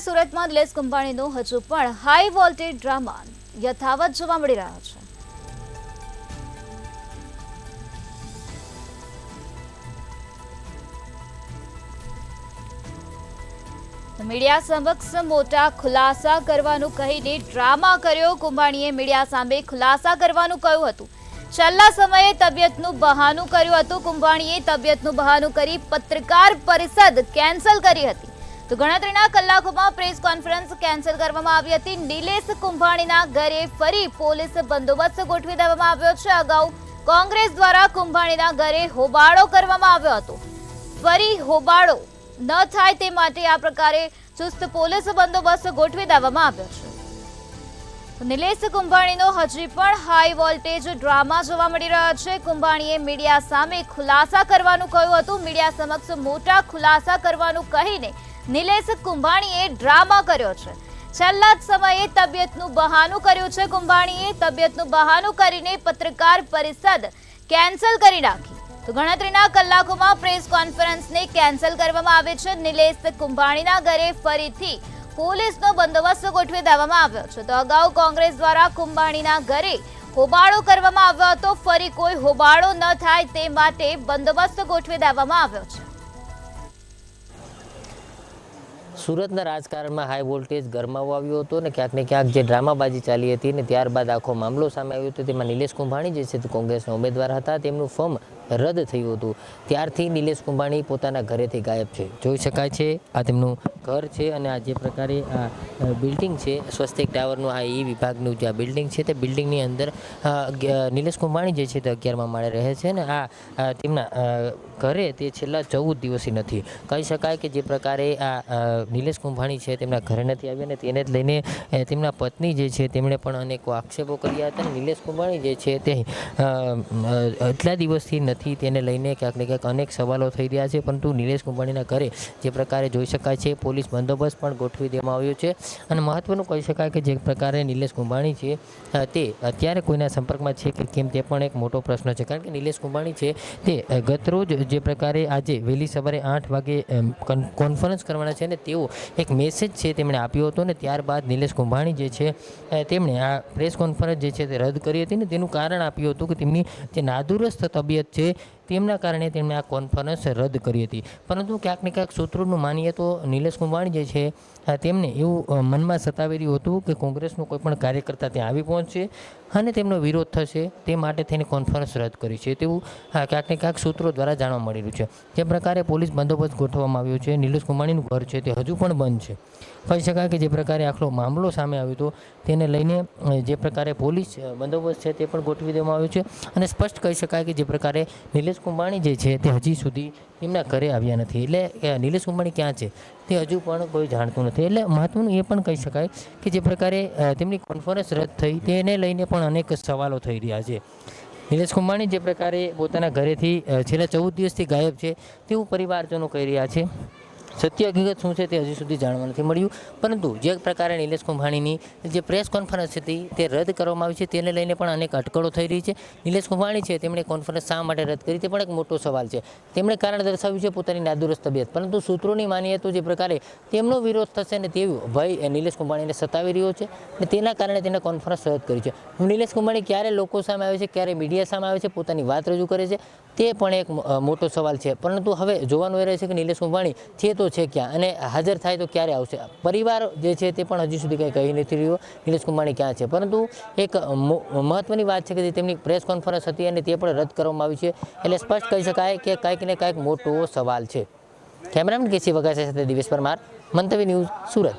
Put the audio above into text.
સુરતમાં નિલેશ કુંભાણીનો હજુ પણ હાઈ વોલ્ટેજ ડ્રામા યથાવત જોવા મળી રહ્યો છે. મીડિયા સમક્ષ મોટા ખુલાસા કરવાનું કહીને ડ્રામા કર્યો. કુંભાણીએ મીડિયા સામે ખુલાસા કરવાનું કહ્યું હતું. છેલ્લા સમયે તબિયતનું બહાનું કર્યું હતું. કુંભાણીએ તબિયતનું બહાનું કરી પત્રકાર પરિષદ કેન્સલ કરી હતી. તો ગણતરીના કલાકોમાં પ્રેસ કોન્ફરન્સ કેન્સલ કરવામાં આવી હતી. નિલેશ કુંભાણીના ઘરે ફરી પોલીસ બંદોબસ્ત ગોઠવી દેવામાં આવ્યો છે. અગાઉ કોંગ્રેસ દ્વારા કુંભાણીના ઘરે હોબાળો કરવામાં આવ્યો હતો. ફરી હોબાળો ન થાય તે માટે આ પ્રકારે ચુસ્ત પોલીસ બંદોબસ્ત ગોઠવી દેવામાં આવ્યો છે. નિલેશ કુંભાણીનો હજી પણ હાઈ વોલ્ટેજ ડ્રામા જોવા મળી રહ્યો છે. કુંભાણીએ મીડિયા સામે ખુલાસા કરવાનું કહ્યું હતું. મીડિયા સમક્ષ મોટા ખુલાસા કરવાનું કહીને નિલેશ કુંભાણીએ ડ્રામા કર્યો છે. છેલ્લા જ સમયે તબિયતનું બહાનું કર્યું છે. કુંભાણીએ તબિયતનું બહાનું કરીને પત્રકાર પરિષદ કેન્સલ કરી નાખી. તો ગણતરીના કલાકોમાં પ્રેસ કોન્ફરન્સને કેન્સલ કરવામાં આવે છે. નિલેશ કુંભાણીના ઘરે ફરીથી પોલીસનો બંદોબસ્ત ગોઠવી દેવામાં આવ્યો છે. તો અગાઉ કોંગ્રેસ દ્વારા કુંભાણીના ઘરે હોબાળો કરવામાં આવ્યો હતો. ફરી કોઈ હોબાળો ન થાય તે માટે બંદોબસ્ત ગોઠવી દેવામાં આવ્યો છે. સુરતના રાજકારણમાં હાઈ વોલ્ટેજ ગરમાવો આવ્યો હતો ને ક્યાંક જે ડ્રામાબાજી ચાલી હતી ને ત્યારબાદ આખો મામલો સામે આવ્યો હતો. તેમાં નિલેશ કુંભાણી જે છે તે કોંગ્રેસના ઉમેદવાર હતા. તેમનું ફોર્મ રદ થયું હતું. ત્યારથી નિલેશ કુંભાણી પોતાના ઘરેથી ગાયબ છે. જોઈ શકાય છે આ તેમનું ઘર છે અને આ જે પ્રકારે આ બિલ્ડિંગ છે સ્વસ્તિક ટાવરનું આ ઈ વિભાગનું જે આ બિલ્ડિંગ છે તે બિલ્ડિંગની અંદર નિલેશ કુંભાણી જે છે તે 11મા માળે રહે છે ને આ તેમના ઘરે તે છેલ્લા 14 દિવસથી નથી. કહી શકાય કે જે પ્રકારે આ નિલેશ કુંભાણી છે તેમના ઘરે નથી આવ્યા અને તેને જ લઈને તેમના પત્ની જે છે તેમણે પણ અનેકો આક્ષેપો કર્યા હતા. નિલેશ કુંભાણી જે છે તે એટલા દિવસથી નથી તેને લઈને ક્યાંક ને ક્યાંક અનેક સવાલો થઈ રહ્યા છે. પરંતુ નિલેશ કુંભાણીના ઘરે જે પ્રકારે જોઈ શકાય છે પોલીસ બંદોબસ્ત પણ ગોઠવી દેવામાં આવ્યો છે. અને મહત્વનું કહી શકાય કે જે પ્રકારે નિલેશ કુંભાણી છે તે અત્યારે કોઈના સંપર્કમાં છે કે કેમ તે પણ એક મોટો પ્રશ્ન છે. કારણ કે નિલેશ કુંભાણી છે તે ગતરોજ જે પ્રકારે આજે વહેલી સવારે 8 વાગે કોન્ફરન્સ કરવાના છે ને તેઓ એક મેસેજ છે તેમણે આપ્યો હતો ને ત્યારબાદ નિલેશ કુંભાણી જે છે તેમણે આ પ્રેસ કોન્ફરન્સ જે છે તે રદ કરી હતી ને તેનું કારણ આપ્યું હતું કે તેમની જે નાદુરસ્ત તબિયત છે તેમના કારણે તેમણે આ કોન્ફરન્સ રદ કરી હતી. પરંતુ ક્યાંક ને ક્યાંક સૂત્રોનું માનીએ તો નિલેશ કુંભાણી જે છે તેમને એવું મનમાં સતાવી રહ્યું હતું કે કોંગ્રેસનો કોઈ પણ કાર્યકર્તા ત્યાં આવી પહોંચશે અને તેમનો વિરોધ થશે તે માટે થઈને કોન્ફરન્સ રદ કરી છે તેવું ક્યાંક ને ક્યાંક સૂત્રો દ્વારા જાણવા મળી રહ્યું છે. જે પ્રકારે પોલીસ બંદોબસ્ત ગોઠવવામાં આવ્યો છે નિલેશ કુંભાણીનું ઘર છે તે હજુ પણ બંધ છે. કહી શકાય કે જે પ્રકારે આખલો મામલો સામે આવ્યો હતો તેને લઈને જે પ્રકારે પોલીસ બંદોબસ્ત છે તે પણ ગોઠવી દેવામાં આવ્યો છે. અને સ્પષ્ટ કહી શકાય કે જે પ્રકારે નિલેશ કુંભાણી જે છે તે હજી સુધી તેમના ઘરે આવ્યા નથી. એટલે નિલેશ કુંભાણી ક્યાં છે તે હજુ પણ કોઈ જાણતું નથી. એટલે મહત્વનું એ પણ કહી શકાય કે જે પ્રકારે તેમની કોન્ફરન્સ રદ થઈ તેને લઈને પણ અનેક સવાલો થઈ રહ્યા છે. નિલેશ કુંભાણી જે પ્રકારે પોતાના ઘરેથી છેલ્લા 14 દિવસથી ગાયબ છે તેવું પરિવારજનો કહી રહ્યા છે. સત્ય હકીકત શું છે તે હજી સુધી જાણવા નથી મળ્યું. પરંતુ જે પ્રકારે નિલેશ કુંભાણીની જે પ્રેસ કોન્ફરન્સ હતી તે રદ કરવામાં આવી છે તેને લઈને પણ અનેક અટકળો થઈ રહી છે. નિલેશ કુંભાણી છે તેમણે કોન્ફરન્સ શા માટે રદ કરી તે પણ એક મોટો સવાલ છે. તેમણે કારણ દર્શાવ્યું છે પોતાની નાદુરસ્ત તબિયત. પરંતુ સૂત્રોની માનીએ તો જે પ્રકારે તેમનો વિરોધ થશે ને તેવું ભય નિલેશ કુંભાણીને સતાવી રહ્યો છે અને તેના કારણે તેને કોન્ફરન્સ રદ કરી છે. નિલેશ કુંભાણી ક્યારે લોકો સામે આવે છે ક્યારે મીડિયા સામે આવે છે પોતાની વાત રજૂ કરે છે તે પણ એક મોટો સવાલ છે. પરંતુ હવે જોવાનું એ રહે છે કે નિલેશ કુંભાણી છે તો છે ક્યાં અને હાજર થાય તો ક્યારે આવશે. પરિવાર જે છે તે પણ હજી સુધી કંઈ કહી નથી રહ્યો નિલેશ કુંભાણી ક્યાં છે. પરંતુ એક મહત્વની વાત છે કે જે તેમની પ્રેસ કોન્ફરન્સ હતી અને તે પણ રદ કરવામાં આવી છે. એટલે સ્પષ્ટ કહી શકાય કે કંઈક ને કંઈક મોટો સવાલ છે. કેમેરામેન કેસી વઘાસિયા સાથે દિવેશ પરમાર, મંતવ્ય ન્યૂઝ, સુરત.